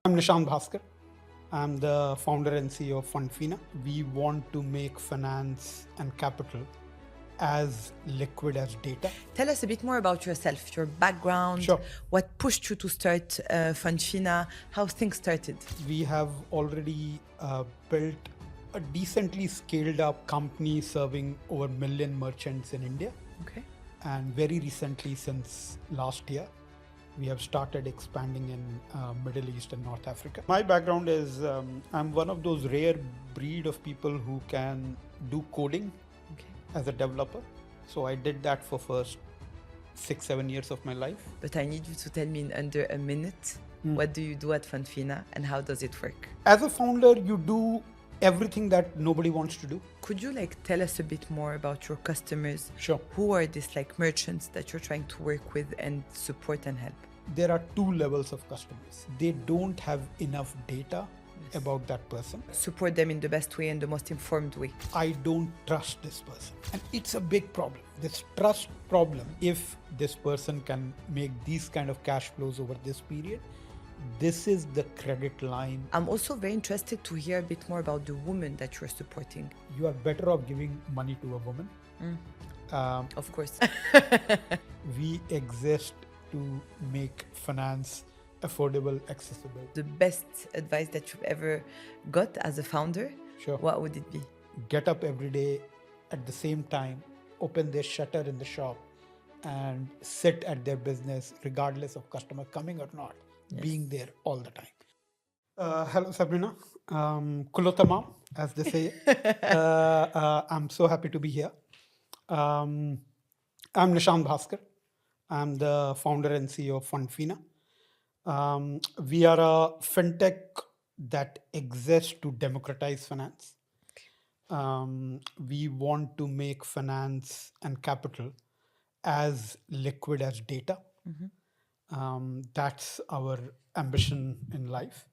I'm Nishant Bhaskar. I'm the founder and CEO of Fundfina. We want to make finance and capital as liquid as data. Tell us a bit more about yourself, your background, Sure. what pushed you to start Fundfina, how things started. We have already built a decently scaled up company serving over 1 million merchants in India. Okay. And very recently, since last year, we have started expanding in Middle East and North Africa. My background is I'm one of those rare breed of people who can do coding as a developer. So I did that for first 6-7 years of my life. But I need you to tell me in under a minute, what do you do at Fundfina and how does it work? As a founder, you do everything that nobody wants to do. Could you tell us a bit more about your customers? Sure. Who are these merchants that you're trying to work with and support and help? There are two levels of customers. They don't have enough data about that person. Support them in the best way and the most informed way. I don't trust this person. And it's a big problem. This trust problem, if this person can make these kind of cash flows over this period, this is the credit line. I'm also very interested to hear a bit more about the woman that you're supporting. You are better off giving money to a woman. Of course. We exist to make finance affordable, accessible. The best advice that you've ever got as a founder, Sure. what would it be? Get up every day at the same time, open their shutter in the shop and sit at their business regardless of customer coming or not, being there all the time. Hello, Sabrina. Kulo tamam, as they say. I'm so happy to be here. I'm Nishant Bhaskar. I'm the founder and CEO of Fundfina. We are a fintech that exists to democratize finance. We want to make finance and capital as liquid as data. That's our ambition in life.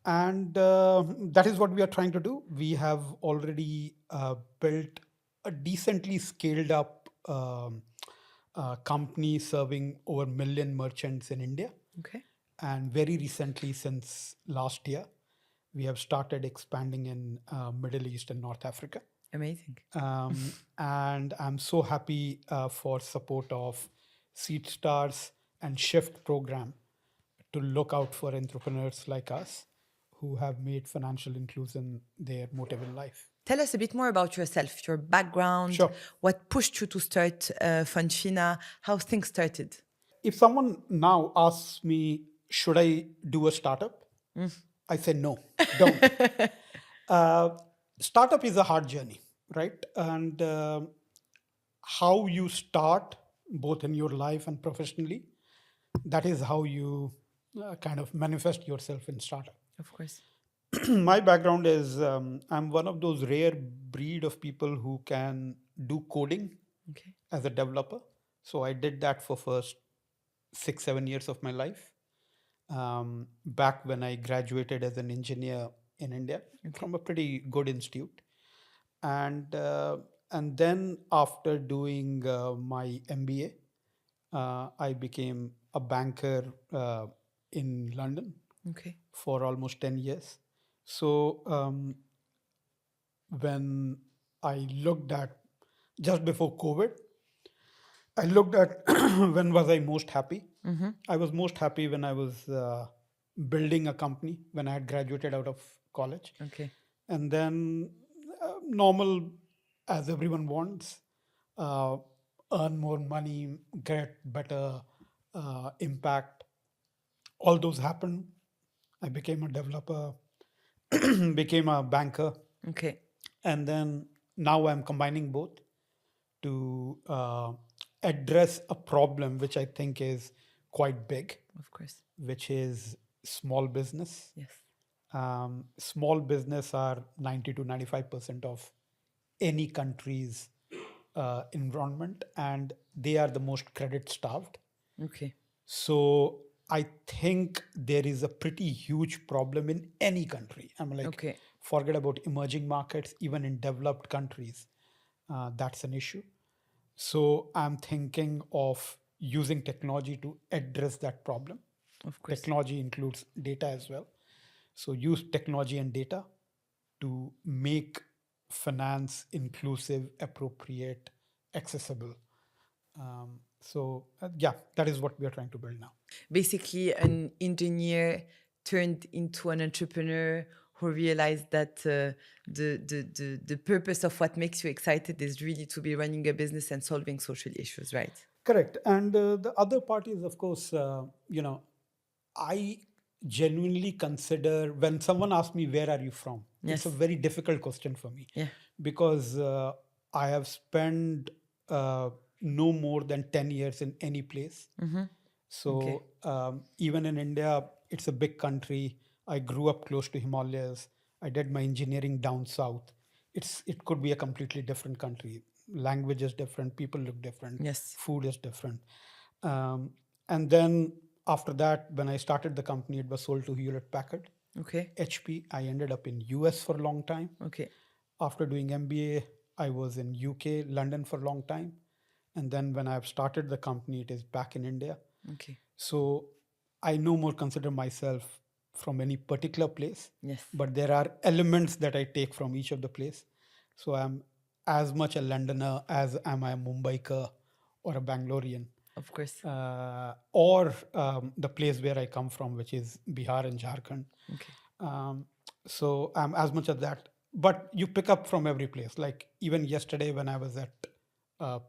And that is what we are trying to do. We have already built a decently scaled up company serving over 1 million merchants in India. Okay. And very recently, since last year, we have started expanding in Middle East and North Africa. Amazing. And I'm so happy for support of Seedstars and Shift program to look out for entrepreneurs like us who have made financial inclusion their motive in life. Tell us a bit more about yourself, your background, Sure. what pushed you to start Fundfina, how things started. If someone now asks me, should I do a startup? I say no, don't. Startup is a hard journey, right? And how you start, both in your life and professionally, that is how you kind of manifest yourself in startup. Of course. My background is I'm one of those rare breed of people who can do coding as a developer. So I did that for first 6-7 years of my life. Back when I graduated as an engineer in India from a pretty good institute. And then after doing my MBA, I became a banker in London for almost 10 years. So when I looked at, just before COVID, I looked at when was I most happy. I was most happy when I was building a company, when I had graduated out of college. And then normal, as everyone wants, earn more money, get better impact. All those happened. I became a developer, became a banker. And then now I'm combining both to address a problem which I think is quite big, Of course. which is small business. Yes. Small business are 90 to 95% of any country's environment, and they are the most credit starved. So I think there is a pretty huge problem in any country. I'm like, forget about emerging markets, even in developed countries, that's an issue. So I'm thinking of using technology to address that problem. Of course. Technology includes data as well. So use technology and data to make finance inclusive, appropriate, accessible. Yeah, that is what we are trying to build now. Basically, an engineer turned into an entrepreneur who realized that the purpose of what makes you excited is really to be running a business and solving social issues, right? Correct. And the other part is, of course, I genuinely consider when someone asks me, where are you from? It's a Yes. very difficult question for me Yeah. because I have spent no more than 10 years in any place. So Okay. even in India, it's a big country. I grew up close to Himalayas. I did my engineering down south. It could be a completely different country. Language is different. People look different. Yes. Food is different. And then after that, when I started the company, it was sold to Hewlett Packard, Okay. HP. I ended up in US for a long time. Okay. After doing MBA, I was in UK, London for a long time. And then when I've started the company, it is back in India. Okay. So I no more consider myself from any particular place, Yes. but there are elements that I take from each of the place. So I'm as much a Londoner as am I a Mumbaiker or a Bangalorean, Of course. or the place where I come from, which is Bihar and Jharkhand. Okay. So I'm as much as that. But you pick up from every place. Like even yesterday when I was at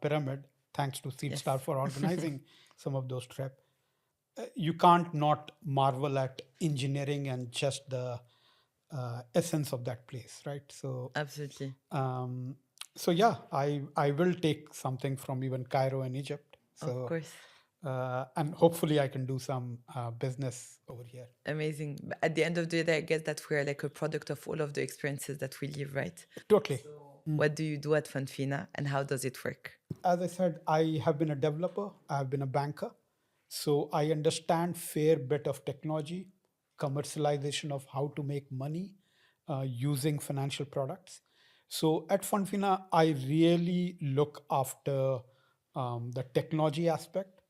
Pyramid, thanks to Seedstar for organizing some of those trips, you can't not marvel at engineering and just the essence of that place, right? So Absolutely. so yeah, I will take something from even Cairo and Egypt. Of So course. and hopefully I can do some business over here. Amazing. But at the end of the day, I guess that we're like a product of all of the experiences that we live, right? Totally. What do you do at Fundfina and how does it work? As I said, I have been a developer, I have been a banker. So I understand fair bit of technology, commercialization of how to make money using financial products. So at Fundfina, I really look after the technology aspect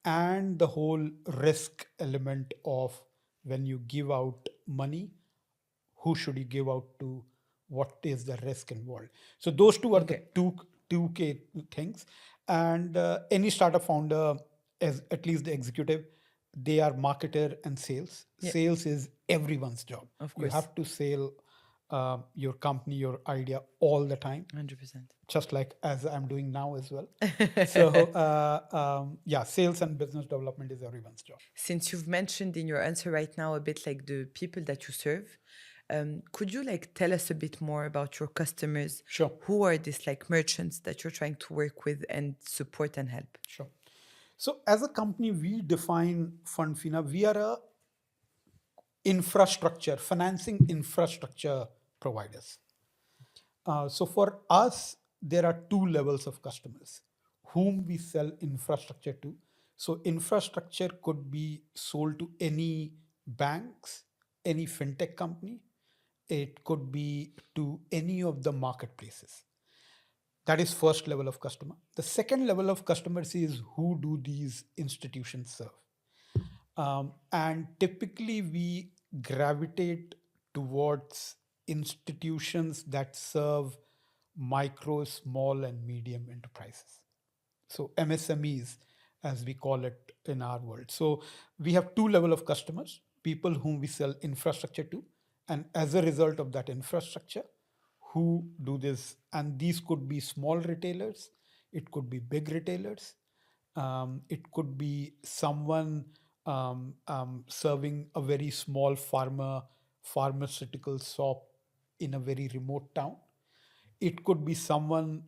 and the whole risk element of when you give out money, who should you give out to, what is the risk involved. So those two are the Okay. two key things. And any startup founder, as at least the executive, they are marketer and sales. Yeah. Sales is everyone's job. Of You course. have to sell your company, your idea all the time, 100%. just like as I'm doing now as well. So yeah, sales and business development is everyone's job. Since you've mentioned in your answer right now a bit like the people that you serve, could you like tell us a bit more about your customers? Sure. Who are these like merchants that you're trying to work with and support and help? Sure. So as a company, we define Fundfina. We are a infrastructure, financing infrastructure providers. So for us, there are two levels of customers whom we sell infrastructure to. So infrastructure could be sold to any banks, any fintech company. It could be to any of the marketplaces. That is first level of customer. The second level of customers is who do these institutions serve? And typically we gravitate towards institutions that serve micro, small, and medium enterprises. So MSMEs, as we call it in our world. So we have two level of customers, people whom we sell infrastructure to, and as a result of that infrastructure, who do this. And these could be small retailers, it could be big retailers, it could be someone serving a very small pharmaceutical shop in a very remote town. It could be someone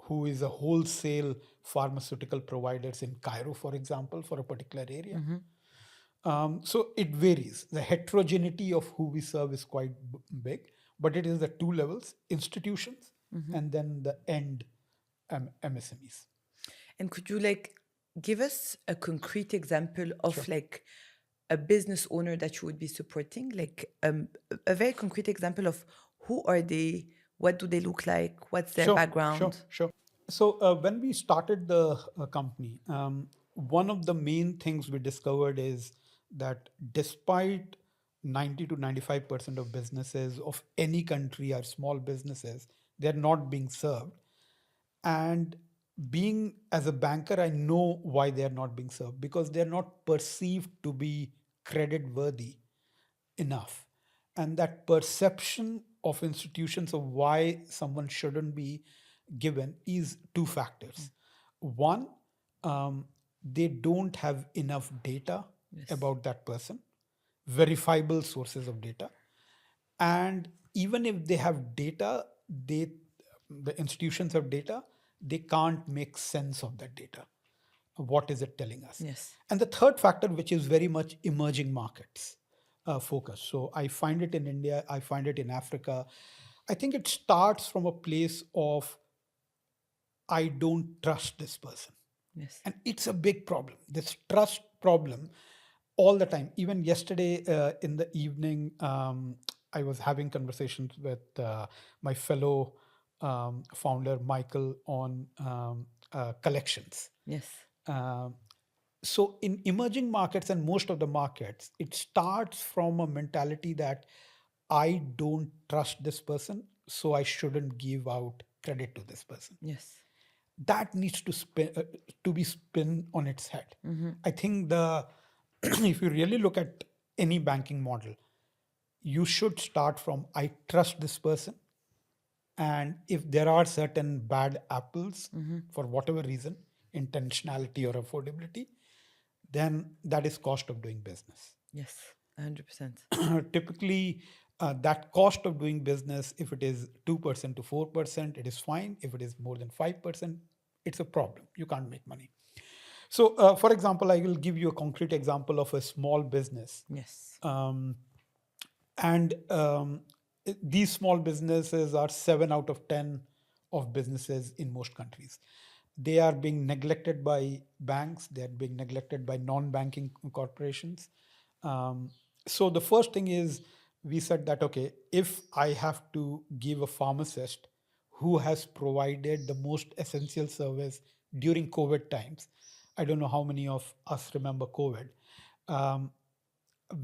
who is a wholesale pharmaceutical providers in Cairo, for example, for a particular area. So it varies. The heterogeneity of who we serve is quite big, but it is the two levels: institutions and then the end MSMEs. And could you like give us a concrete example of like a business owner that you would be supporting? Like a very concrete example of who are they, what do they look like, what's their background? Sure. So when we started the company, one of the main things we discovered is that despite 90 to 95% of businesses of any country are small businesses, they're not being served. And being as a banker, I know why they're not being served, because they're not perceived to be credit worthy enough. And that perception of institutions of why someone shouldn't be given is two factors. One, they don't have enough data Yes. about that person, verifiable sources of data. And even if they have data, the institutions have data, they can't make sense of that data. What is it telling us? Yes. And the third factor, which is very much emerging markets focus. So I find it in India, I find it in Africa. I think it starts from a place of I don't trust this person. Yes. And it's a big problem, this trust problem, all the time. Even yesterday in the evening, I was having conversations with my fellow founder, Michael, on collections. Yes. Um so in emerging markets and most of the markets, it starts from a mentality that I don't trust this person, so I shouldn't give out credit to this person. Yes. That needs to be spin on its head. I think the if you really look at any banking model, you should start from I trust this person, and if there are certain bad apples for whatever reason, intentionality or affordability, then that is cost of doing business. Yes. 100%. Typically, that cost of doing business, if it is 2% to 4%, it is fine. If it is more than 5%, it's a problem. You can't make money. So, for example, I will give you a concrete example of a small business. Yes. And these small businesses are 7 out of 10 of businesses in most countries. They are being neglected by banks, they are being neglected by non banking corporations. So, the first thing is we said that, okay, if I have to give a pharmacist who has provided the most essential service during COVID times, I don't know how many of us remember COVID. Um,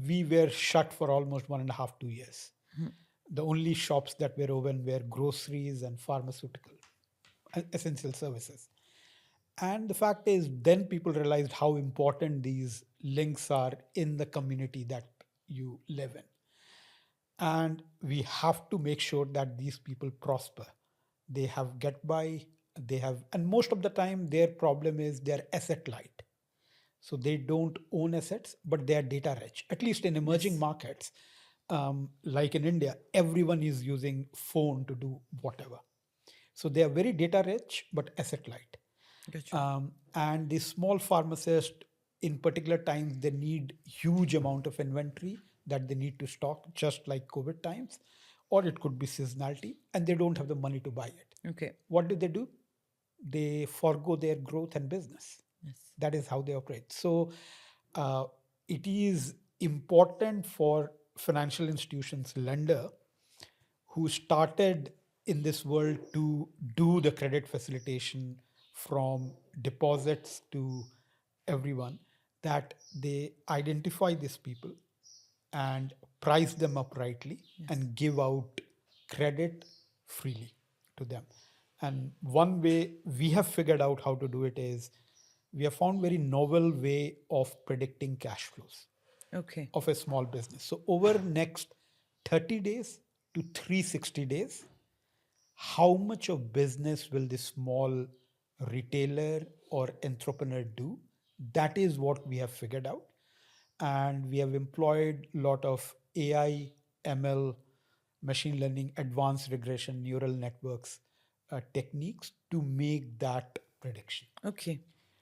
we were shut for almost 1.5, 2 years. The only shops that were open were groceries and pharmaceutical essential services. And the fact is, then people realized how important these links are in the community that you live in. And we have to make sure that these people prosper. They have get by, they have, and most of the time, their problem is they're asset light. So they don't own assets, but they are data rich. At least in emerging Yes. markets, like in India, everyone is using phone to do whatever. So they are very data rich, but asset light. Got you. And the small pharmacist, in particular times, they need huge amount of inventory that they need to stock, just like COVID times, or it could be seasonality, and they don't have the money to buy it. Okay. What do? They forego their growth and business. Yes. That is how they operate. So uh, it is important for financial institutions lender who started in this world to do the credit facilitation from deposits to everyone, that they identify these people and price them up rightly and give out credit freely to them. And one way we have figured out how to do it is we have found very novel way of predicting cash flows Okay. of a small business. So over next 30 days to 360 days, how much of business will this small retailer or entrepreneur do? That is what we have figured out. And we have employed a lot of AI, ML, machine learning, advanced regression, neural networks techniques to make that prediction. Okay.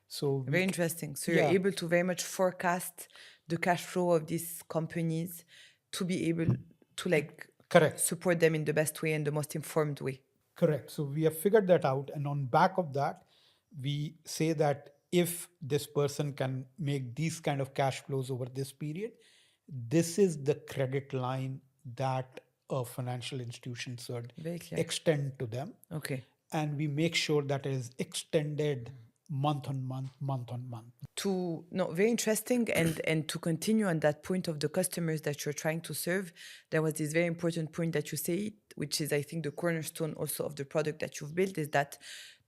So Very interesting. So you're yeah, able to very much forecast the cash flow of these companies to be able to like correct. support them in the best way and the most informed way. Correct. So we have figured that out. And on back of that, we say that if this person can make these kind of cash flows over this period, this is the credit line that a financial institution should Very clear. extend to them. Okay. and we make sure that it is extended month on month, month on month. Very interesting, and to continue on that point of the customers that you're trying to serve, there was this very important point that you said, which is I think the cornerstone also of the product that you've built, is that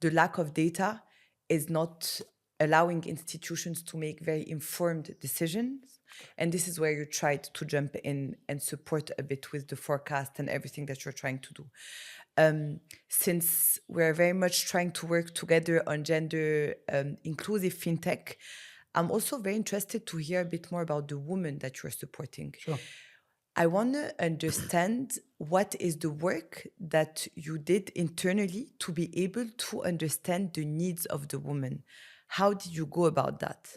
the lack of data is not allowing institutions to make very informed decisions. And this is where you tried to jump in and support a bit with the forecast and everything that you're trying to do. Since we're very much trying to work together on gender inclusive fintech, I'm also very interested to hear a bit more about the women that you're supporting. Sure. I want to understand what is the work that you did internally to be able to understand the needs of the woman. How did you go about that?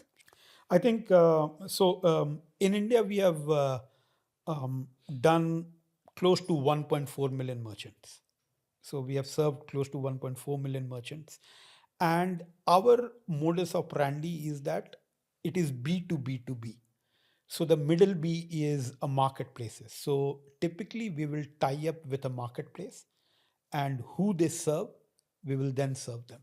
I think in India we have done close to 1.4 million merchants. So we have served close to 1.4 million merchants. And our modus operandi is that it is B2B2B. So the middle B is a marketplaces. So typically we will tie up with a marketplace, and who they serve, we will then serve them.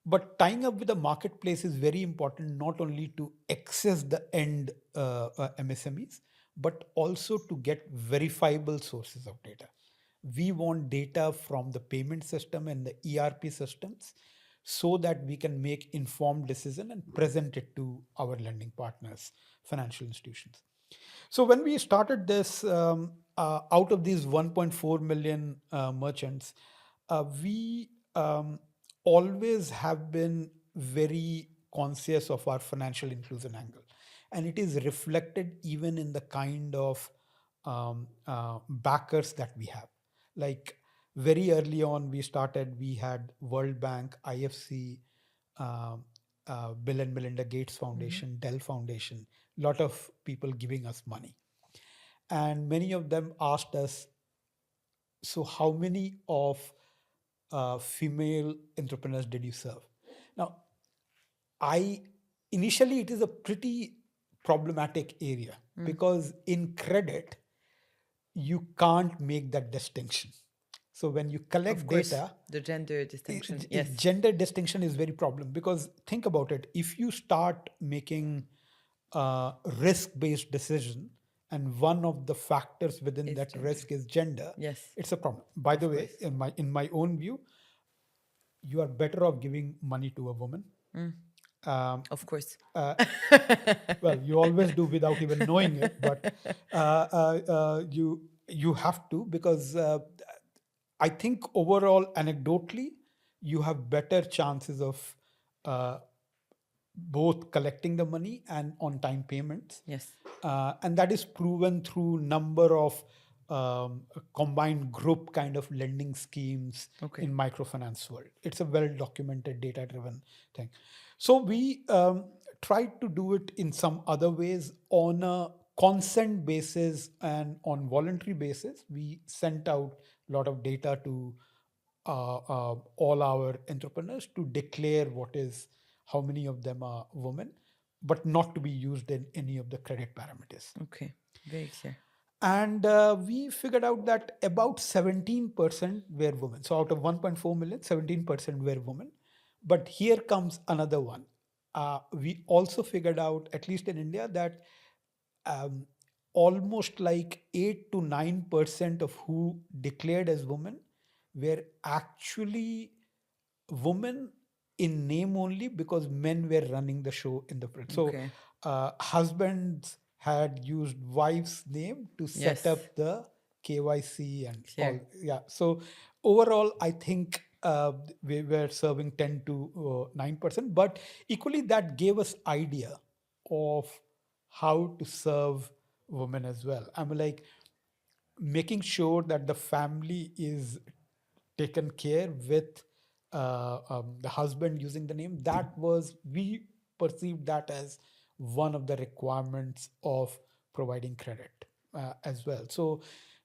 But tying up with the marketplace is very important, not only to access the end MSMEs, but also to get verifiable sources of data. We want data from the payment system and the ERP systems so that we can make informed decision and present it to our lending partners, financial institutions. So when we started this, out of these 1.4 million merchants, we always have been very conscious of our financial inclusion angle, and it is reflected even in the kind of backers that we have. Like very early on, we started. We had World Bank, IFC, Bill and Melinda Gates Foundation, Dell Foundation, lot of people giving us money. And many of them asked us, so how many of female entrepreneurs did you serve? Now, I initially it is a pretty problematic area because in credit, you can't make that distinction. So when you collect Of course, data, the gender distinction. Yes. gender distinction is very problem, because think about it, if you start making risk-based decision and one of the factors within It's that gender. risk is gender, Yes. it's a problem. By the way, course. in my own view, you are better off giving money to a woman. Of course. Well, you always do without even knowing it, but you have to, because I think overall, anecdotally, you have better chances of uh, both collecting the money and on time payments. Yes. And that is proven through number of combined group kind of lending schemes Okay. in microfinance world. It's a well documented, data driven thing. So we tried to do it in some other ways on a consent basis and on voluntary basis. We sent out a lot of data to all our entrepreneurs to declare how many of them are women, but not to be used in any of the credit parameters. Okay. Very clear. And we figured out that about 17% were women. So out of 1.4 million, 17% were women. But here comes another one. We also figured out, at least in India, that um, almost like 8 to 9% of who declared as women were actually women in name only, because men were running the show in the print. So Okay. husbands had used wife's name to set Yes. up the KYC and Clear. all. Yeah. So overall, I think we were serving 10 to 9%, but equally that gave us idea of how to serve women as well. I'm like making sure that the family is taken care with the husband using the name. That was, we perceived that as one of the requirements of providing credit as well. So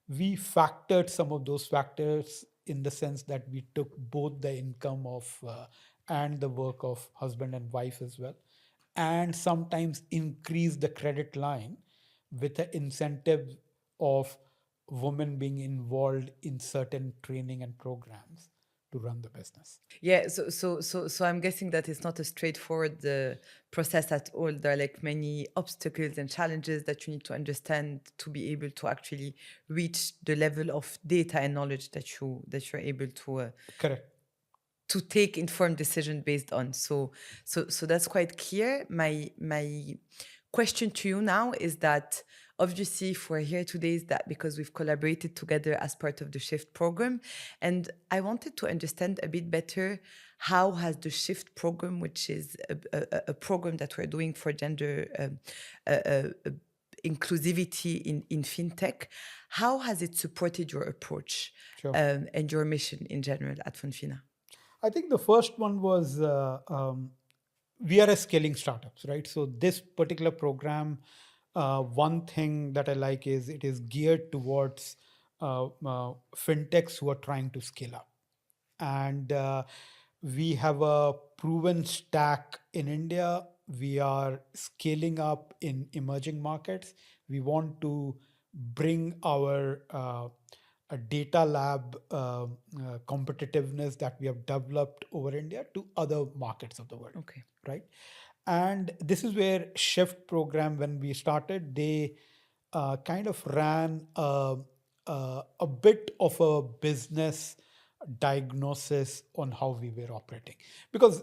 we factored some of those factors in the sense that we took both the income of and the work of husband and wife as well, and sometimes increase the credit line with the incentive of women being involved in certain training and programs to run the business. Yeah, so I'm guessing that it's not a straightforward process at all. There are like many obstacles and challenges that you need to understand to be able to actually reach the level of data and knowledge that you're able Correct. to take informed decision based on. So that's quite clear. My question to you now is that obviously if we're here today is that because we've collaborated together as part of the Shift program. And I wanted to understand a bit better how has the Shift program, which is a program that we're doing for gender inclusivity in fintech, how has it supported your approach Sure. and your mission in general at Fundfina? I think the first one was we are a scaling startups, right? So this particular program, one thing that I like is it is geared towards fintechs who are trying to scale up. And we have a proven stack in India. We are scaling up in emerging markets. We want to bring our a data lab competitiveness that we have developed over India to other markets of the world. Okay. Right. And this is where Shift program, when we started, they kind of ran a bit of a business diagnosis on how we were operating. Because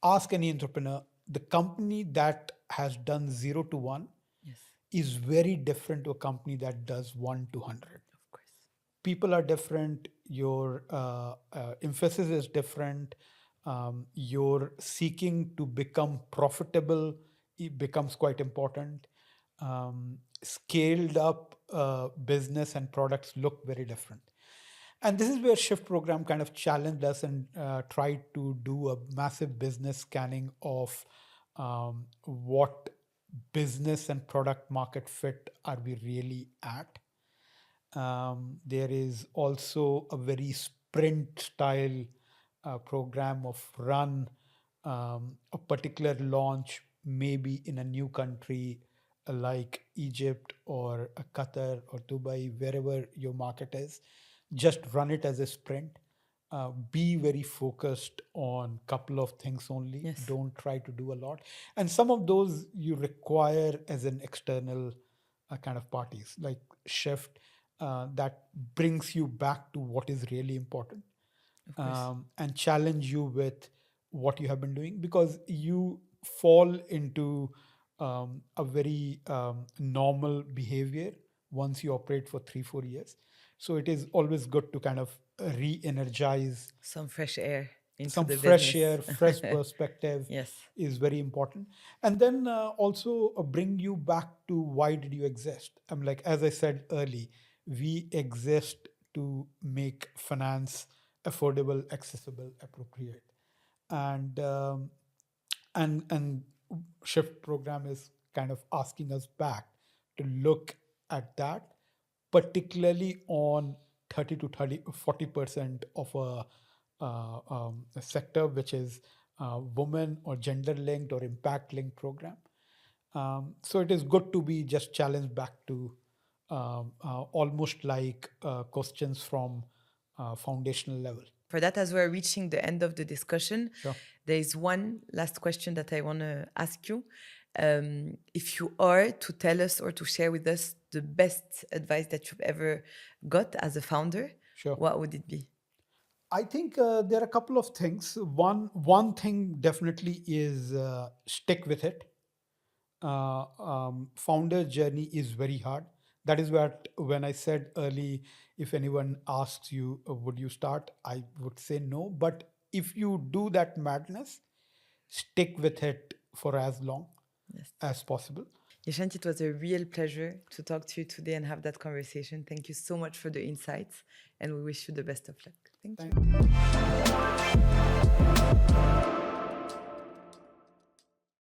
ask any entrepreneur, the company that has done 0 to 1 Yes, is very different to a company that does 1 to 100. of course. People are different, your emphasis is different, your seeking to become profitable, it becomes quite important. Scaled up business and products look very different. And this is where Shift program kind of challenged us and tried to do a massive business scanning of what business and product market fit are we really at. There is also a very sprint style program of run a particular launch, maybe in a new country like Egypt or Qatar or Dubai, wherever your market is. Just run it as a sprint. Be very focused on couple of things only. Yes. Don't try to do a lot. And some of those you require as an external kind of parties like Shift that brings you back to what is really important and challenge you with what you have been doing, because you fall into a very normal behavior once you operate for 3-4 years. So it is always good to kind of re-energize. Some fresh air into Some the fresh business. air, fresh perspective Yes. is very important. And then also bring you back to why did you exist? I'm like, as I said early, we exist to make finance affordable, accessible, appropriate. And and Shift program is kind of asking us back to look at that, particularly on 30 to 40% of a sector which is women or gender linked or impact linked program. So it is good to be just challenged back to almost like questions from foundational level. For that, as we're reaching the end of the discussion, Sure. there is one last question that I want to ask you. If you are to tell us or to share with us the best advice that you've ever got as a founder, Sure. what would it be? I think there are a couple of things. One thing definitely is stick with it. Founder journey is very hard. That is what when I said early, if anyone asks you, would you start? I would say no. But if you do that madness, stick with it for as long Yes. as possible. Yashant, it was a real pleasure to talk to you today and have that conversation. Thank you so much for the insights, and we wish you the best of luck. Thank you.